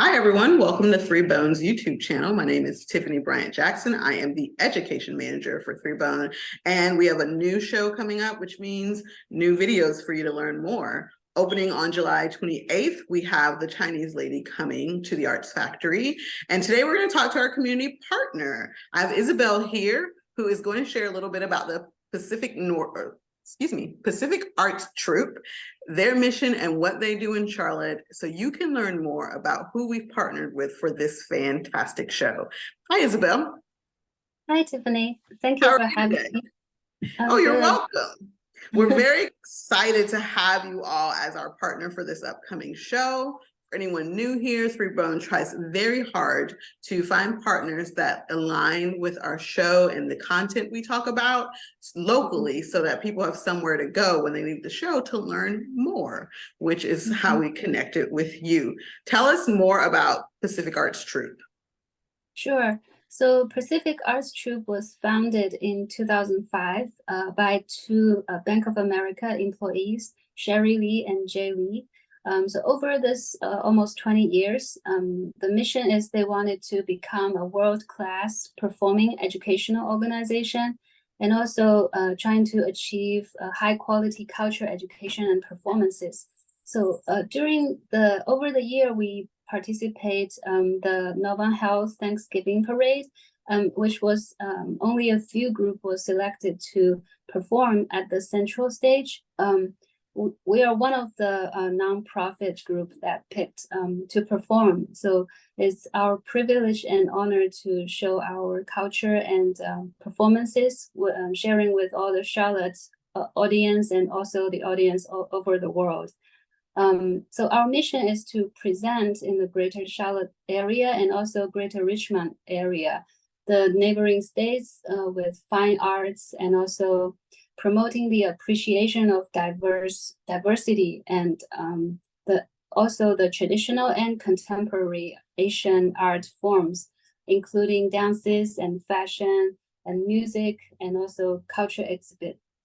Hi, everyone. Welcome to Three Bones YouTube channel. My name is Tiffany Bryant Jackson. I am the education manager for Three Bone, and we have a new show coming up, which means new videos for you to learn more. Opening on July 28th, we have the Chinese lady coming to the Arts Factory. And today we're going to talk to our community partner. I have Isabel here, who is going to share a little bit about the Pacific Arts Troupe, their mission and what they do in Charlotte, so you can learn more about who we've partnered with for this fantastic show. Hi, Isabel. Hi, Tiffany. Thank How you are for you having today? me. Oh, I'm you're good. welcome. We're very excited to have you all as our partner for this upcoming show. For anyone new here, Three Bone tries very hard to find partners that align with our show and the content we talk about locally so that people have somewhere to go when they leave the show to learn more, which is how we connected with you. Tell us more about Pacific Arts Troupe. Sure. So Pacific Arts Troupe was founded in 2005 by two Bank of America employees, Sherry Lee and Jay Lee. So over this almost 20 years, the mission is they wanted to become a world-class performing educational organization and also trying to achieve high-quality culture education and performances. So over the year, we participate the Novant Health Thanksgiving Parade, which was only a few group was selected to perform at the central stage. We are one of the nonprofit group that picked to perform. So it's our privilege and honor to show our culture and performances, sharing with all the Charlotte audience and also the audience all over the world. So our mission is to present in the Greater Charlotte area and also Greater Richmond area, the neighboring states with fine arts and also promoting the appreciation of diversity and also the traditional and contemporary Asian art forms, including dances and fashion and music and also culture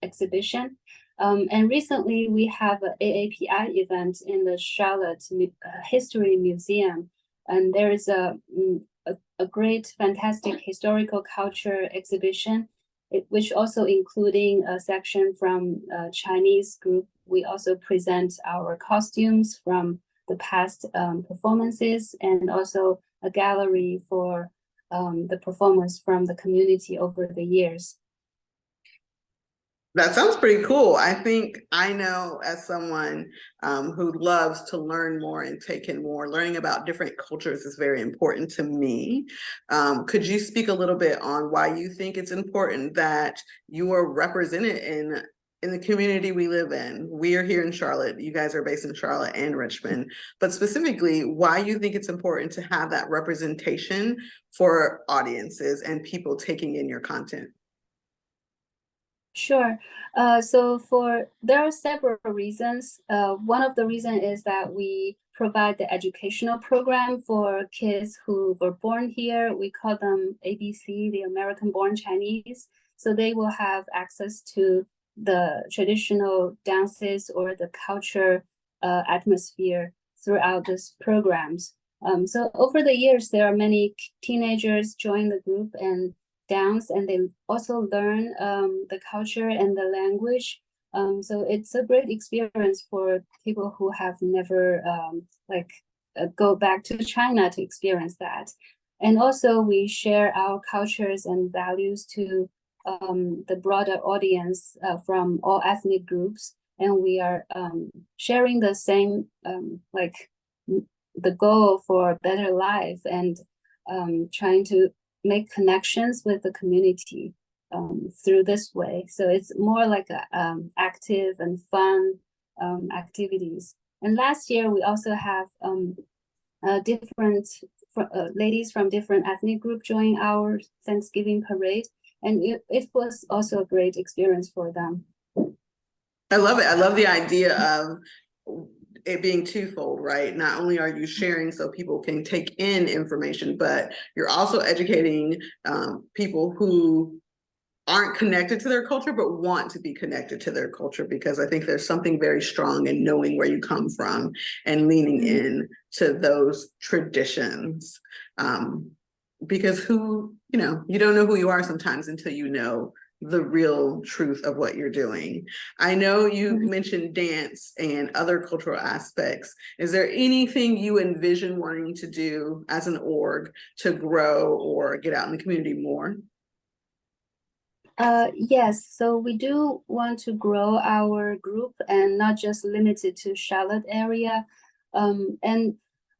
exhibition. And recently we have an AAPI event in the Charlotte History Museum, and there is a great, fantastic historical culture exhibition, which also including a section from a Chinese group. We also present our costumes from the past performances and also a gallery for the performance from the community over the years. That sounds pretty cool. I think I know as someone who loves to learn more and take in more, learning about different cultures is very important to me. Could you speak a little bit on why you think it's important that you are represented in the community we live in? We are here in Charlotte. You guys are based in Charlotte and Richmond, but specifically why you think it's important to have that representation for audiences and people taking in your content. Sure. There are several reasons. One of the reasons is that we provide the educational program for kids who were born here. We call them ABC, the American Born Chinese. So they will have access to the traditional dances or the culture atmosphere throughout these programs. So over the years, there are many teenagers join the group and dance, and they also learn the culture and the language. So it's a great experience for people who have never go back to China to experience that. And also we share our cultures and values to the broader audience from all ethnic groups. And we are sharing the same, the goal for a better life and trying to make connections with the community through this way. So it's more like active and fun activities. And last year we also have different ladies from different ethnic groups join our Thanksgiving parade, and it was also a great experience for them. I love it. I love the idea of it being twofold, right? Not only are you sharing so people can take in information, but you're also educating people who aren't connected to their culture, but want to be connected to their culture, because I think there's something very strong in knowing where you come from and leaning in to those traditions. Because you don't know who you are sometimes until you know the real truth of what you're doing. I know you mentioned dance and other cultural aspects. Is there anything you envision wanting to do as an org to grow or get out in the community more? Yes, so we do want to grow our group and not just limited to Charlotte area. And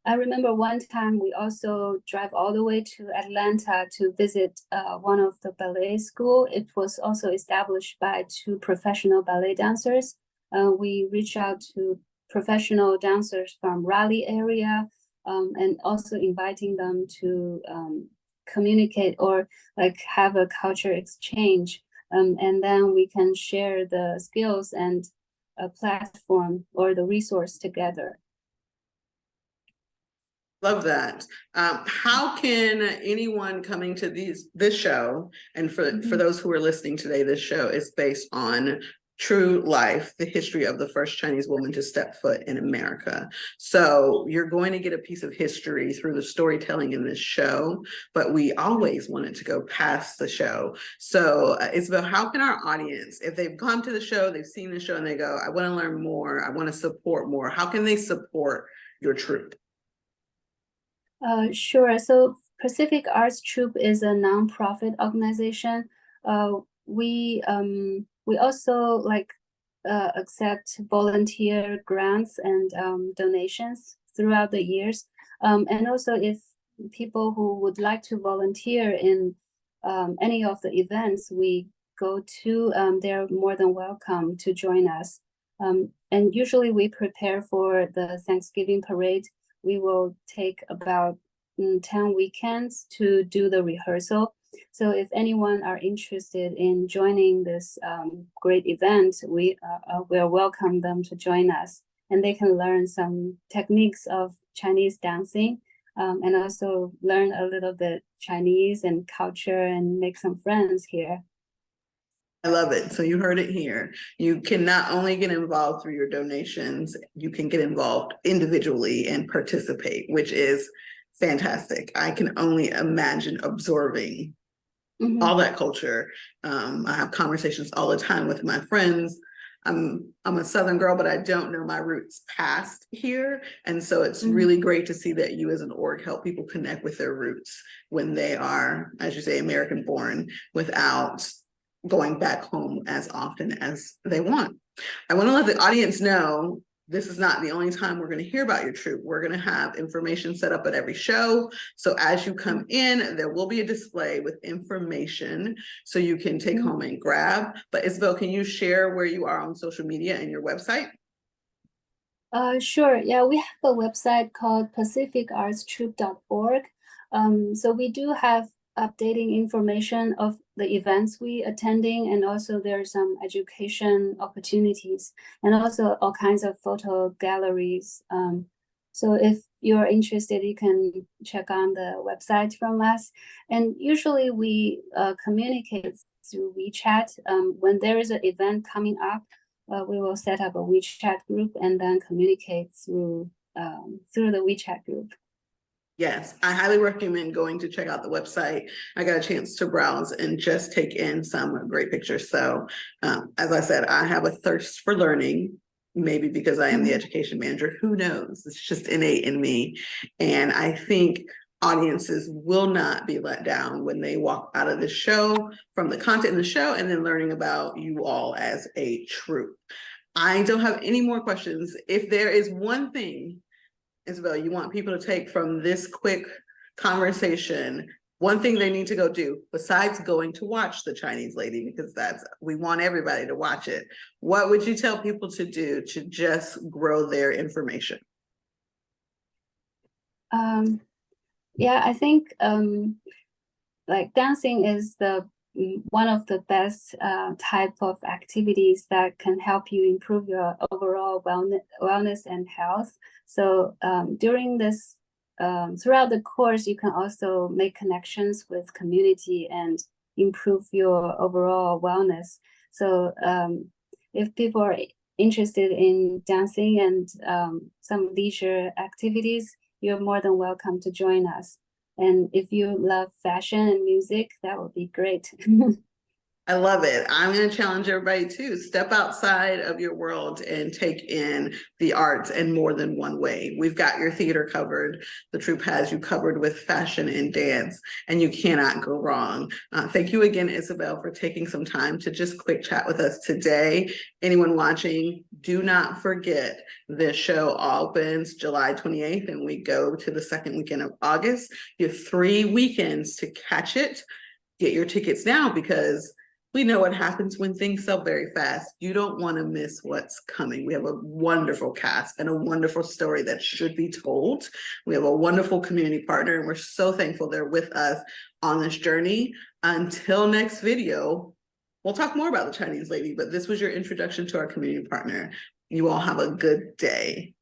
I remember one time we also drive all the way to Atlanta to visit one of the ballet school. It was also established by two professional ballet dancers. We reach out to professional dancers from Raleigh area, and also inviting them to communicate or like have a culture exchange, and then we can share the skills and a platform or the resource together. Love that. How can anyone coming to this show, and for those who are listening today, this show is based on true life, the history of the first Chinese woman to step foot in America. So you're going to get a piece of history through the storytelling in this show, but we always wanted to go past the show. So Isabel, how can our audience, if they've come to the show, they've seen the show and they go, I want to learn more, I want to support more, how can they support your troupe? Sure. So Pacific Arts Troupe is a nonprofit organization. We also accept volunteer grants and donations throughout the years. And also, if people who would like to volunteer in any of the events we go to, they're more than welcome to join us. And usually we prepare for the Thanksgiving parade. We will take about 10 weekends to do the rehearsal. So if anyone are interested in joining this great event, we will welcome them to join us, and they can learn some techniques of Chinese dancing, and also learn a little bit Chinese and culture and make some friends here. I love it. So you heard it here. You can not only get involved through your donations, you can get involved individually and participate, which is fantastic. I can only imagine absorbing all that culture. I have conversations all the time with my friends. I'm a Southern girl, but I don't know my roots past here. And so it's really great to see that you as an org help people connect with their roots when they are, as you say, American born, without going back home as often as they want. I want to let the audience know this is not the only time we're going to hear about your troupe. We're going to have information set up at every show. So as you come in, there will be a display with information so you can take home and grab. But Isabel, can you share where you are on social media and your website? Sure. Yeah, we have a website called pacificartstroupe.org. So we do have updating information of the events we attending, and also there's some education opportunities and also all kinds of photo galleries. So if you're interested, you can check on the website from us. And usually we communicate through WeChat. When there is an event coming up, we will set up a WeChat group and then communicate through the WeChat group. Yes, I highly recommend going to check out the website. I got a chance to browse and just take in some great pictures. So as I said, I have a thirst for learning, maybe because I am the education manager, who knows? It's just innate in me. And I think audiences will not be let down when they walk out of the show from the content in the show and then learning about you all as a troupe. I don't have any more questions. If there is one thing, Isabel, you want people to take from this quick conversation, one thing they need to go do besides going to watch The Chinese Lady, because we want everybody to watch it. What would you tell people to do to just grow their information? Yeah, I think like dancing is one of the best type of activities that can help you improve your overall wellness and health. So during this, throughout the course, you can also make connections with community and improve your overall wellness. So if people are interested in dancing and some leisure activities, you're more than welcome to join us. And if you love fashion and music, that would be great. I love it. I'm going to challenge everybody to step outside of your world and take in the arts in more than one way. We've got your theater covered. The troupe has you covered with fashion and dance, and you cannot go wrong. Thank you again, Isabel, for taking some time to just quick chat with us today. Anyone watching, do not forget this show opens July 28th, and we go to the second weekend of August. You have 3 weekends to catch it. Get your tickets now, because we know what happens when things sell very fast. You don't want to miss what's coming. We have a wonderful cast and a wonderful story that should be told. We have a wonderful community partner, and we're so thankful they're with us on this journey. Until next video, we'll talk more about the Chinese lady, but this was your introduction to our community partner. You all have a good day.